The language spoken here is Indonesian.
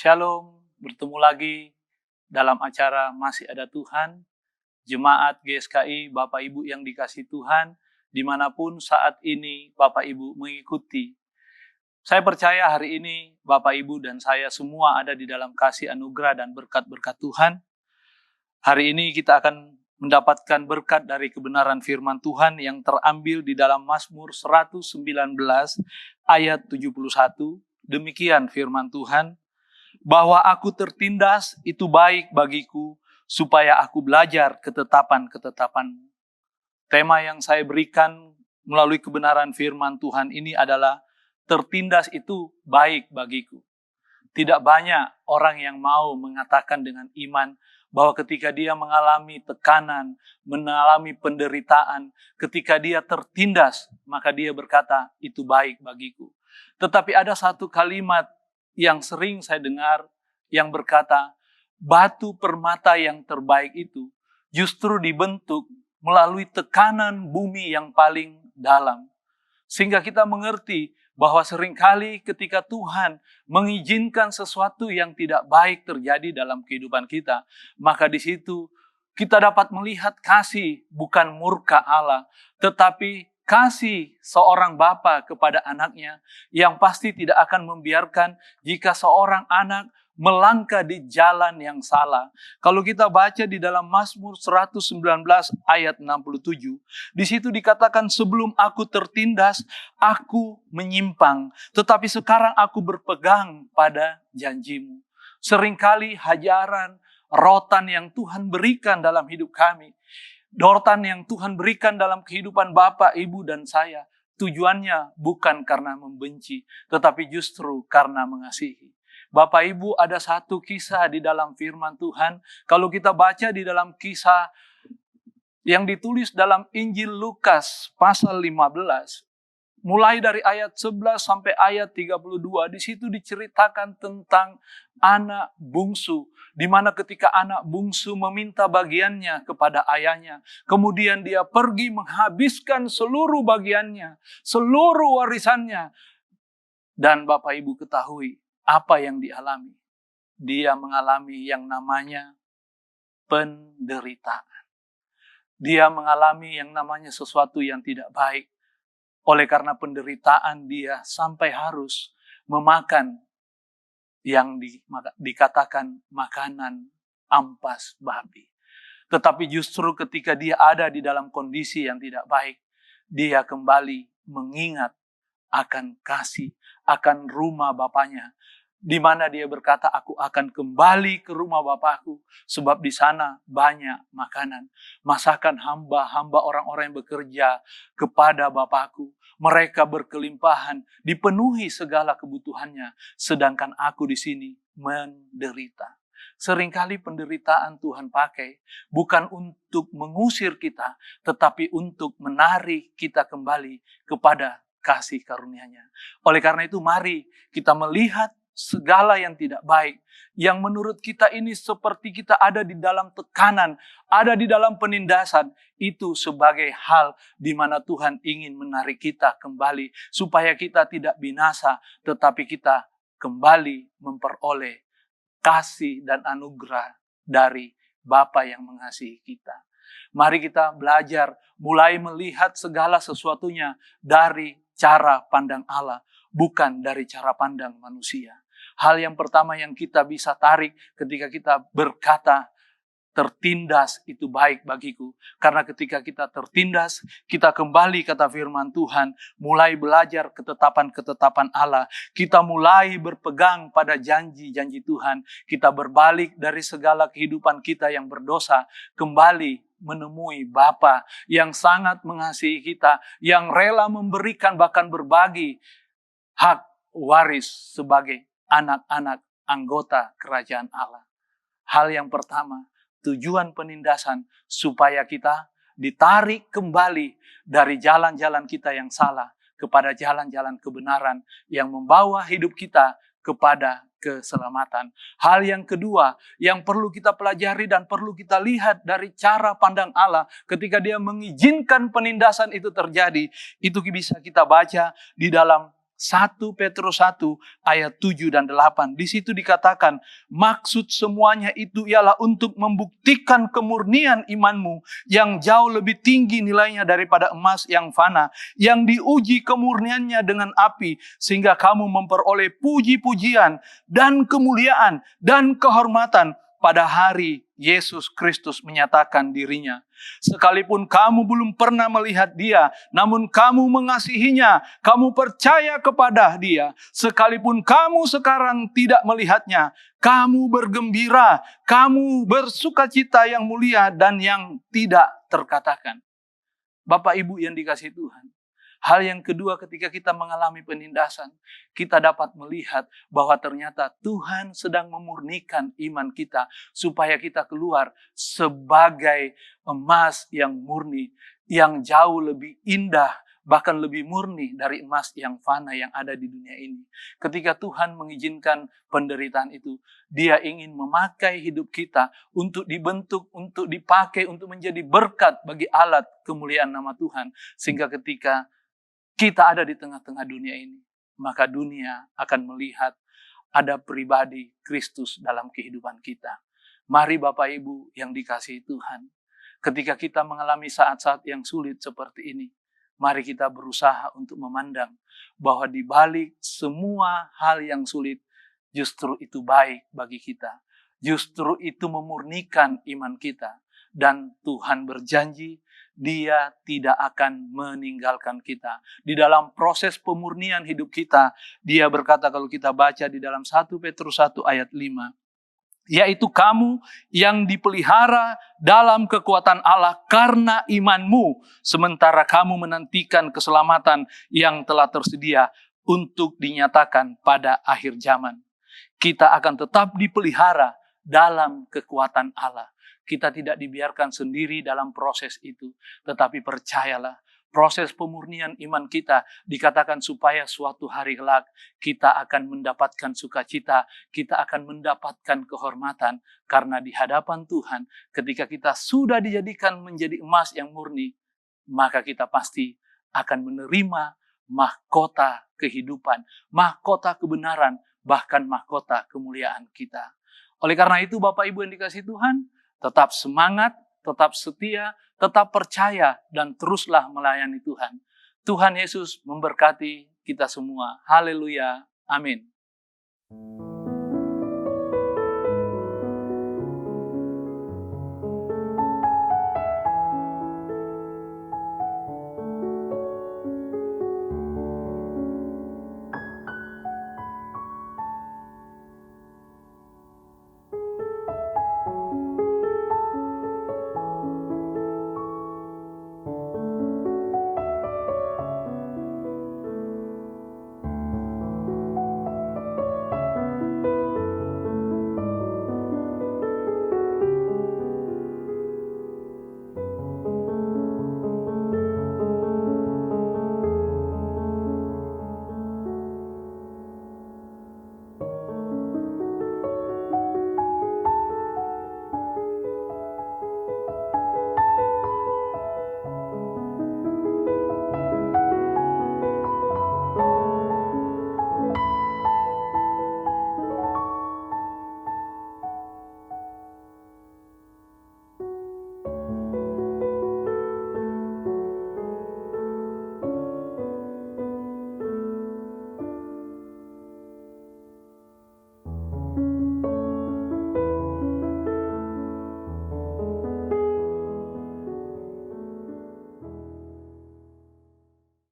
Shalom, bertemu lagi dalam acara Masih Ada Tuhan, Jemaat GSKI, Bapak Ibu yang dikasihi Tuhan, dimanapun saat ini Bapak Ibu mengikuti. Saya percaya hari ini Bapak Ibu dan saya semua ada di dalam kasih anugerah dan berkat-berkat Tuhan. Hari ini kita akan mendapatkan berkat dari kebenaran firman Tuhan yang terambil di dalam Mazmur 119 ayat 71. Demikian firman Tuhan. Bahwa aku tertindas itu baik bagiku, supaya aku belajar ketetapan-ketetapan. Tema yang saya berikan melalui kebenaran firman Tuhan ini adalah tertindas itu baik bagiku. Tidak banyak orang yang mau mengatakan dengan iman bahwa ketika dia mengalami tekanan, mengalami penderitaan, ketika dia tertindas, maka dia berkata, itu baik bagiku. Tetapi ada satu kalimat yang sering saya dengar yang berkata, batu permata yang terbaik itu justru dibentuk melalui tekanan bumi yang paling dalam. Sehingga kita mengerti bahwa seringkali ketika Tuhan mengizinkan sesuatu yang tidak baik terjadi dalam kehidupan kita, maka di situ kita dapat melihat kasih bukan murka Allah, tetapi kasih seorang bapa kepada anaknya yang pasti tidak akan membiarkan jika seorang anak melangkah di jalan yang salah. Kalau kita baca di dalam Mazmur 119 ayat 67, di situ dikatakan sebelum aku tertindas, aku menyimpang, tetapi sekarang aku berpegang pada janjimu. Seringkali hajaran, rotan yang Tuhan berikan dalam hidup kami, rotan yang Tuhan berikan dalam kehidupan Bapak, Ibu, dan saya, tujuannya bukan karena membenci, tetapi justru karena mengasihi. Bapak Ibu, ada satu kisah di dalam firman Tuhan. Kalau kita baca di dalam kisah yang ditulis dalam Injil Lukas pasal 15, mulai dari ayat 11 sampai ayat 32, di situ diceritakan tentang anak bungsu, di mana ketika anak bungsu meminta bagiannya kepada ayahnya, kemudian dia pergi menghabiskan seluruh bagiannya, seluruh warisannya, dan Bapak Ibu ketahui apa yang dialami. Dia mengalami yang namanya penderitaan. Dia mengalami yang namanya sesuatu yang tidak baik. Oleh karena penderitaan dia sampai harus memakan yang dikatakan makanan ampas babi. Tetapi justru ketika dia ada di dalam kondisi yang tidak baik, dia kembali mengingat akan kasih, akan rumah bapaknya, di mana dia berkata, aku akan kembali ke rumah Bapakku, sebab di sana banyak makanan. Masakan hamba-hamba orang-orang yang bekerja kepada Bapakku. Mereka berkelimpahan, dipenuhi segala kebutuhannya, sedangkan aku di sini menderita. Seringkali penderitaan Tuhan pakai bukan untuk mengusir kita, tetapi untuk menarik kita kembali kepada kasih karunia-Nya. Oleh karena itu, mari kita melihat segala yang tidak baik, yang menurut kita ini seperti kita ada di dalam tekanan, ada di dalam penindasan, itu sebagai hal di mana Tuhan ingin menarik kita kembali, supaya kita tidak binasa, tetapi kita kembali memperoleh kasih dan anugerah dari Bapa yang mengasihi kita. Mari kita belajar mulai melihat segala sesuatunya dari cara pandang Allah, bukan dari cara pandang manusia. Hal yang pertama yang kita bisa tarik ketika kita berkata, tertindas itu baik bagiku. Karena ketika kita tertindas, kita kembali kata firman Tuhan, mulai belajar ketetapan-ketetapan Allah. Kita mulai berpegang pada janji-janji Tuhan. Kita berbalik dari segala kehidupan kita yang berdosa, kembali menemui Bapa yang sangat mengasihi kita, yang rela memberikan bahkan berbagi hak waris sebagai anak-anak anggota kerajaan Allah. Hal yang pertama, tujuan penindasan supaya kita ditarik kembali dari jalan-jalan kita yang salah kepada jalan-jalan kebenaran yang membawa hidup kita kepada keselamatan. Hal yang kedua yang perlu kita pelajari dan perlu kita lihat dari cara pandang Allah ketika Dia mengizinkan penindasan itu terjadi, itu bisa kita baca di dalam 1 Petrus 1 ayat 7 dan 8. Di situ dikatakan, maksud semuanya itu ialah untuk membuktikan kemurnian imanmu yang jauh lebih tinggi nilainya daripada emas yang fana, yang diuji kemurniannya dengan api, sehingga kamu memperoleh puji-pujian dan kemuliaan dan kehormatan pada hari Yesus Kristus menyatakan dirinya. Sekalipun kamu belum pernah melihat Dia, namun kamu mengasihinya, kamu percaya kepada Dia. Sekalipun kamu sekarang tidak melihatnya, kamu bergembira, kamu bersukacita yang mulia dan yang tidak terkatakan. Bapak Ibu yang dikasihi Tuhan, hal yang kedua ketika kita mengalami penindasan, kita dapat melihat bahwa ternyata Tuhan sedang memurnikan iman kita supaya kita keluar sebagai emas yang murni, yang jauh lebih indah, bahkan lebih murni dari emas yang fana yang ada di dunia ini. Ketika Tuhan mengizinkan penderitaan itu, Dia ingin memakai hidup kita untuk dibentuk, untuk dipakai, untuk menjadi berkat bagi alat kemuliaan nama Tuhan. Sehingga ketika kita ada di tengah-tengah dunia ini, maka dunia akan melihat ada pribadi Kristus dalam kehidupan kita. Mari Bapak Ibu yang dikasihi Tuhan, ketika kita mengalami saat-saat yang sulit seperti ini, mari kita berusaha untuk memandang bahwa di balik semua hal yang sulit, justru itu baik bagi kita. Justru itu memurnikan iman kita. Dan Tuhan berjanji, Dia tidak akan meninggalkan kita. Di dalam proses pemurnian hidup kita, Dia berkata kalau kita baca di dalam 1 Petrus 1 ayat 5, yaitu kamu yang dipelihara dalam kekuatan Allah karena imanmu, sementara kamu menantikan keselamatan yang telah tersedia untuk dinyatakan pada akhir zaman. Kita akan tetap dipelihara dalam kekuatan Allah. Kita tidak dibiarkan sendiri dalam proses itu. Tetapi percayalah, proses pemurnian iman kita dikatakan supaya suatu hari kelak kita akan mendapatkan sukacita, kita akan mendapatkan kehormatan. Karena di hadapan Tuhan, ketika kita sudah dijadikan menjadi emas yang murni, maka kita pasti akan menerima mahkota kehidupan, mahkota kebenaran, bahkan mahkota kemuliaan kita. Oleh karena itu Bapak Ibu yang dikasihi Tuhan, tetap semangat, tetap setia, tetap percaya, dan teruslah melayani Tuhan. Tuhan Yesus memberkati kita semua. Haleluya. Amin.